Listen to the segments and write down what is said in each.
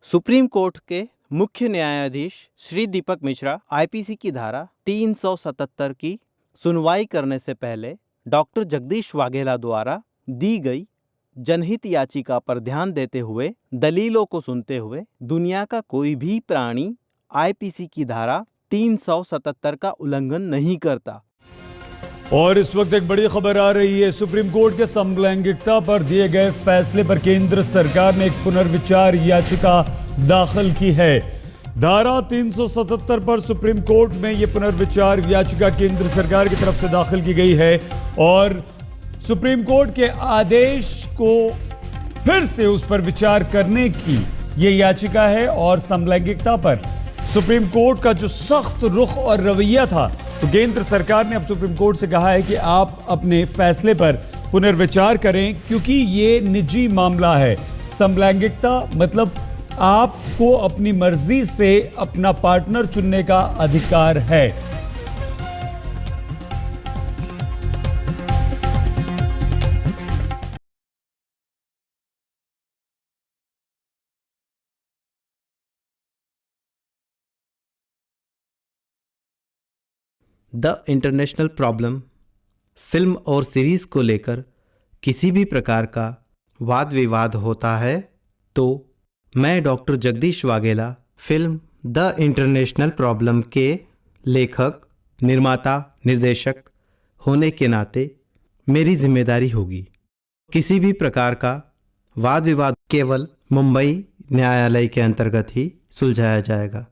Supreme court के मुख्य न्यायाधीश श्री दीपक मिश्रा आईपीसी की धारा 377 की सुनवाई करने से पहले डॉक्टर जगदीश वाघेला द्वारा दी गई जनहित याचिका पर ध्यान देते हुए दलीलों को सुनते हुए दुनिया का कोई भी प्राणी आईपीसी की धारा 377 का उल्लंघन नहीं करता। और इस वक्त एक बड़ी खबर आ रही है। सुप्रीम कोर्ट के समलैंगिकता पर दिए गए फैसले पर केंद्र सरकार ने एक पुनर्विचार याचिका दाखिल की है। धारा 377 पर सुप्रीम कोर्ट में यह पुनर्विचार याचिका केंद्र सरकार की तरफ से दाखिल की गई है और सुप्रीम कोर्ट के आदेश को फिर से उस पर विचार करने की यह याचिका है। और समलैंगिकता पर सुप्रीम कोर्ट का जो सख्त रुख और रवैया था, तो केंद्र सरकार ने अब सुप्रीम कोर्ट से कहा है कि आप अपने फैसले पर पुनर्विचार करें, क्योंकि ये निजी मामला है। समलैंगिकता मतलब आपको अपनी मर्जी से अपना पार्टनर चुनने का अधिकार है। द इंटरनेशनल प्रॉब्लम फिल्म और सीरीज को लेकर किसी भी प्रकार का वाद विवाद होता है तो मैं doctor Jagdish Vaghela film the international problem के लेखक, निर्माता, निर्देशक होने के नाते मेरी जिम्मेदारी होगी। किसी भी प्रकार का वाद विवाद केवल मुंबई न्यायालय के अंतर्गत ही सुलझाया जाएगा।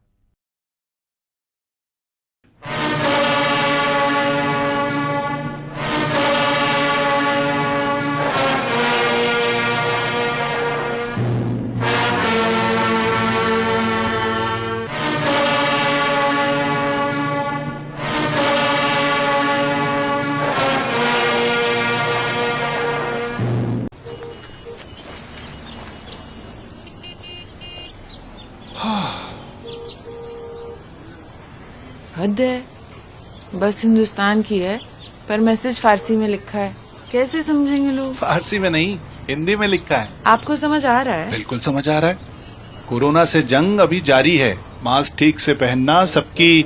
हद है, बस हिंदुस्तान की है पर मैसेज फारसी में लिखा है, कैसे समझेंगे लोग? फारसी में नहीं, हिंदी में लिखा है। आपको समझ आ रहा है? बिल्कुल समझ आ रहा है। कोरोना से जंग अभी जारी है, मास्क ठीक से पहनना सबकी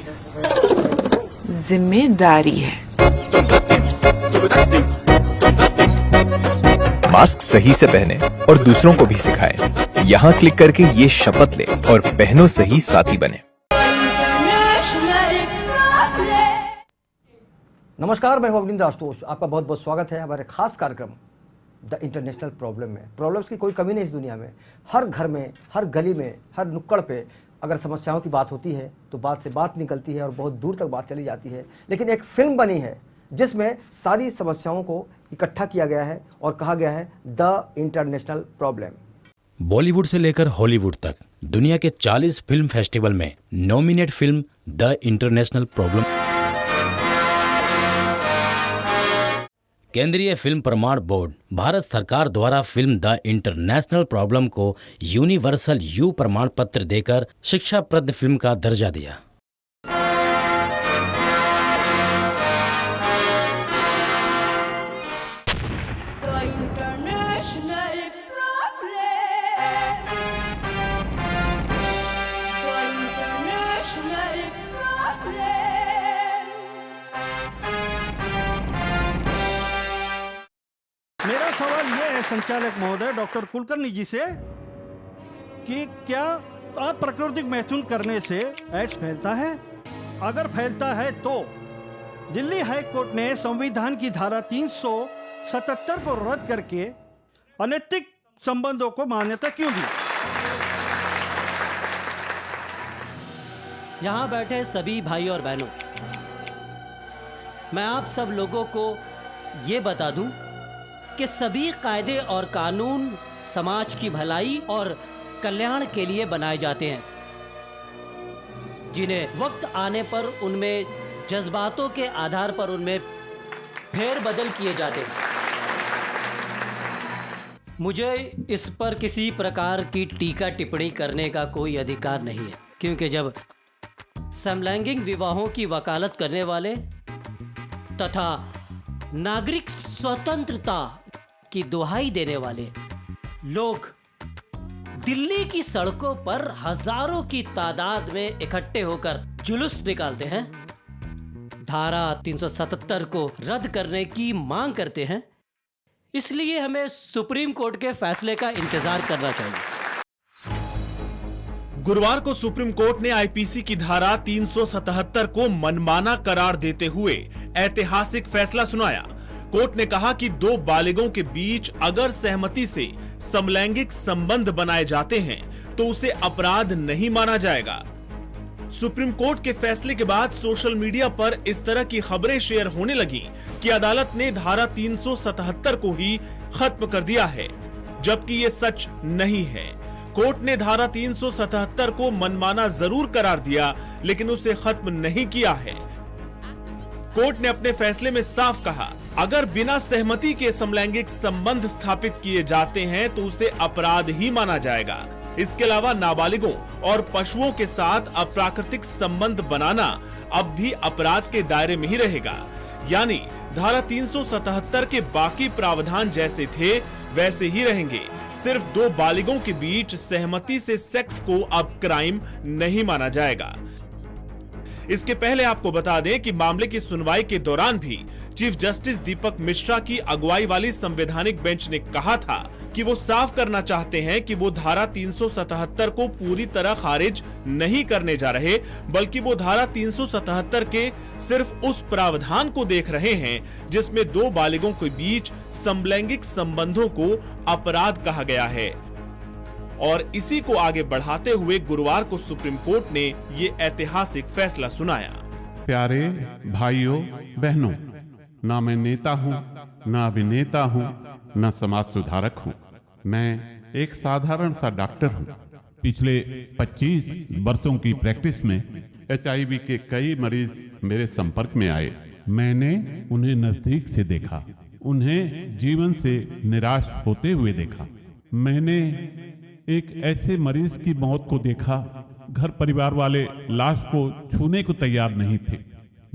जिम्मेदारी है। मास्क सही से पहने और दूसरों को भी सिखाएं। यहाँ क्लिक करके ये शपथ लें और पहनो सही साथी बने। नमस्कार, मैं हूं अरविंद आशुतोष। आपका बहुत बहुत स्वागत है हमारे खास कार्यक्रम द इंटरनेशनल प्रॉब्लम में। प्रॉब्लम्स की कोई कमी नहीं इस दुनिया में। हर घर में, हर गली में, हर नुक्कड़ पे अगर समस्याओं की बात होती है तो बात से बात निकलती है और बहुत दूर तक बात चली जाती है। लेकिन एक फिल्म बनी है जिसमें सारी समस्याओं को इकट्ठा किया गया है और कहा गया है द इंटरनेशनल प्रॉब्लम। बॉलीवुड से लेकर हॉलीवुड तक दुनिया के 40 फिल्म फेस्टिवल में nominate film the international problem केंद्रीय फिल्म प्रमाण बोर्ड भारत सरकार द्वारा फिल्म द इंटरनेशनल प्रॉब्लम को यूनिवर्सल यू प्रमाण पत्र देकर शिक्षाप्रद फिल्म का दर्जा दिया। मेरा सवाल यह है संचालक महोदय डॉक्टर कुलकर्णी जी से कि क्या अप्राकृतिक मैथुन करने से एड्स फैलता है? अगर फैलता है तो दिल्ली हाई कोर्ट ने संविधान की धारा 377 को रद्द करके अनैतिक संबंधों को मान्यता क्यों दी? यहाँ बैठे सभी भाई और बहनों, मैं आप सब लोगों को ये बता दूं कि सभी कायदे और कानून समाज की भलाई और कल्याण के लिए बनाए जाते हैं, जिन्हें वक्त आने पर उनमें जज्बातों के आधार पर उनमें फेरबदल किए जाते हैं। मुझे इस पर किसी प्रकार की टीका टिप्पणी करने का कोई अधिकार नहीं है, क्योंकि जब समलैंगिक विवाहों की वकालत करने वाले तथा नागरिक स्वतंत्रता की दुहाई देने वाले लोग दिल्ली की सड़कों पर हजारों की तादाद में इकट्ठे होकर जुलूस निकालते हैं, धारा 377 को रद्द करने की मांग करते हैं, इसलिए हमें सुप्रीम कोर्ट के फैसले का इंतजार करना चाहिए। गुरुवार को सुप्रीम कोर्ट ने आईपीसी की धारा 377 को मनमाना करार देते हुए ऐतिहासिक फैसला सुनाया। कोर्ट ने कहा कि दो बालिगों के बीच अगर सहमति से समलैंगिक संबंध बनाए जाते हैं तो उसे अपराध नहीं माना जाएगा। सुप्रीम कोर्ट के फैसले के बाद सोशल मीडिया पर इस तरह की खबरें शेयर होने लगी कि अदालत ने धारा 377 को ही खत्म कर दिया है, जबकि ये सच नहीं है। कोर्ट ने धारा 377 को मनमाना जरूर करार दिया, लेकिन उसे खत्म नहीं किया है। कोर्ट ने अपने फैसले में साफ कहा, अगर बिना सहमति के समलैंगिक संबंध स्थापित किए जाते हैं तो उसे अपराध ही माना जाएगा। इसके अलावा नाबालिगों और पशुओं के साथ अप्राकृतिक संबंध बनाना अब भी अपराध के दायरे में ही रहेगा। यानी धारा 377 के बाकी प्रावधान जैसे थे वैसे ही रहेंगे। सिर्फ दो बालिगों के बीच सहमति से सेक्स को अब क्राइम नहीं माना जाएगा। इसके पहले आपको बता दें कि मामले की सुनवाई के दौरान भी चीफ जस्टिस दीपक मिश्रा की अगुवाई वाली संवैधानिक बेंच ने कहा था कि वो साफ करना चाहते हैं कि वो धारा 377 को पूरी तरह खारिज नहीं करने जा रहे, बल्कि वो धारा 377 के सिर्फ उस प्रावधान को देख रहे हैं जिसमें दो बालिगों के बीच समलैंगिक संबंधों को अपराध कहा गया है। और इसी को आगे बढ़ाते हुए गुरुवार को सुप्रीम कोर्ट ने ये ऐतिहासिक फैसला सुनाया। प्यारे भाइयों बहनों, ना मैं नेता हूँ, ना अभिनेता हूँ, ना समाज सुधारक हूँ। मैं एक साधारण सा डॉक्टर हूँ। पिछले 25 वर्षों की प्रैक्टिस में HIV के कई मरीज मेरे संपर्क में आए। मैंने उन्हें नजदीक से देखा, उन्हें जीवन से निराश होते हुए देखा। मैंने एक ऐसे मरीज की मौत को देखा, घर परिवार वाले लाश को छूने को तैयार नहीं थे,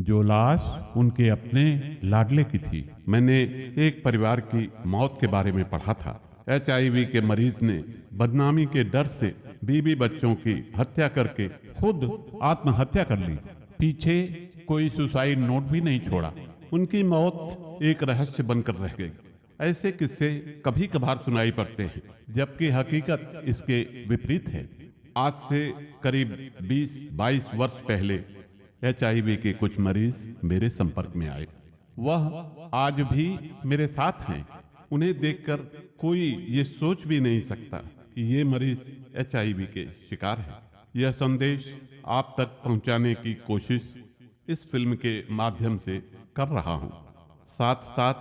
जो लाश उनके अपने लाडले की थी। मैंने एक परिवार की मौत के बारे में पढ़ा था। HIV के मरीज ने बदनामी के डर से बीवी बच्चों की हत्या करके खुद आत्महत्या कर ली। पीछे कोई सुसाइड नोट भी नहीं छोड़ा। उनकी मौत एक रहस्य बनकर रह गई। ऐसे किस्से कभी कभार सुनाई पड़ते हैं, जबकि हकीकत इसके विपरीत है। आज से करीब 20-22 वर्ष पहले HIV के कुछ मरीज मेरे संपर्क में आए। वह आज भी मेरे साथ हैं। उन्हें देखकर कोई ये सोच भी नहीं सकता कि ये मरीज HIV के शिकार है। यह संदेश आप तक पहुंचाने की कोशिश इस फिल्म के माध्यम से कर रहा हूं। साथ साथ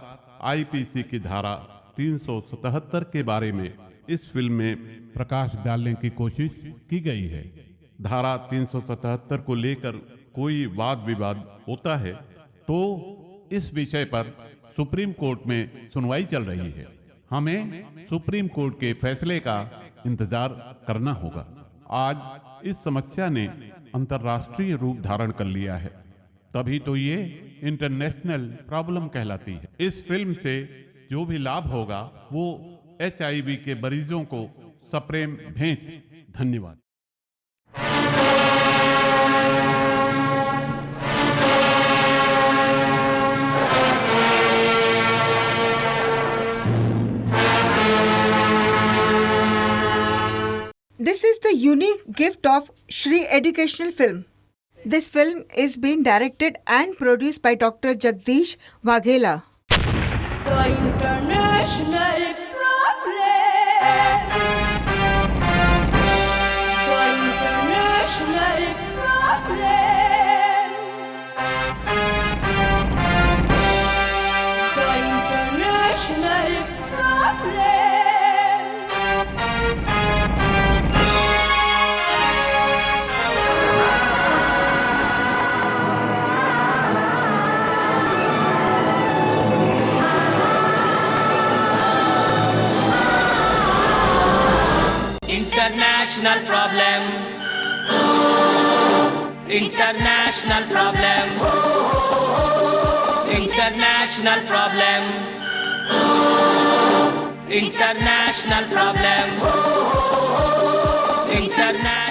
IPC की धारा 377 के बारे में इस फिल्म में प्रकाश डालने की कोशिश की गई है। धारा 377 को लेकर कोई वाद विवाद होता है तो इस विषय पर सुप्रीम कोर्ट में सुनवाई चल रही है। हमें सुप्रीम कोर्ट के फैसले का इंतजार करना होगा। आज इस समस्या ने अंतर्राष्ट्रीय रूप धारण कर लिया है, तभी तो ये इंटरनेशनल प्रॉब्लम कहलाती है। इस फिल्म से जो भी लाभ होगा वो HIV के मरीजों को सप्रेम भेंट। धन्यवाद। This is the unique gift of Shri Educational Film. This film is being directed and produced by Dr. Jagdish Waghela. The international problem. The international problem. The international problem. International problem. International problem. International problem. International problem. International